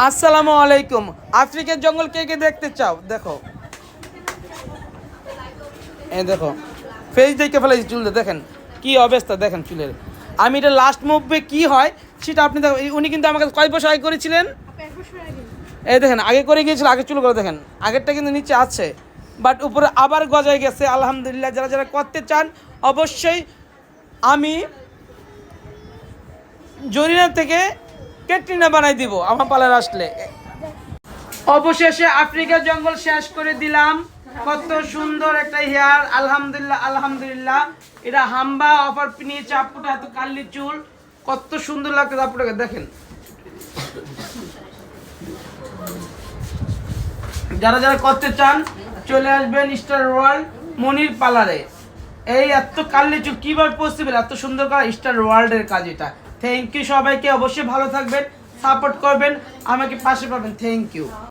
আসসালামু আলাইকুম। আফ্রিকার জঙ্গল কে কে দেখতে চাও? দেখো, এই দেখো, ফেস দেখে ফেলেছি চুলটা, দেখেন কি অবস্থা, দেখেন চুলের। আমি এটা লাস্ট মুভে কি হয় সেটা আপনি দেখো। উনি কিন্তু আমাকে কয় বছর আগে করেছিলেন, এই দেখেন আগে করে গিয়েছিল, আগে চুলগুলো দেখেন, আগেরটা কিন্তু নিচে আছে, বাট উপরে আবার গজায় গেছে। আলহামদুলিল্লাহ, যারা যারা করতে চান অবশ্যই আমি জরিনা থেকে ক্যাটরিনা বানাই দিব আমার পালার আসলে। অবশেষে আফ্রিকার জঙ্গল শেষ করে দিলাম। কত সুন্দর একটা হেয়ার, আলহামদুলিল্লাহ আলহামদুলিল্লাহ। এটা হাম্বা অফার নিয়েছে আপুটা, এত কার্লি চুল, কত সুন্দর লাগছে আপুটাকে দেখেন। যারা যারা করতে চান চলে আসবেন স্টার ওয়ার্ল্ড মনির পার্লারে। এই এত কার্লি চুল কিভাবে পসিবল, এত সুন্দর করা স্টার ওয়ার্ল্ডের কাজ এটা। থ্যাংক ইউ সবাইকে, অবশ্যই ভালো থাকবেন, সাপোর্ট করবেন, আমাকে পাশে পাবেন। Thank you.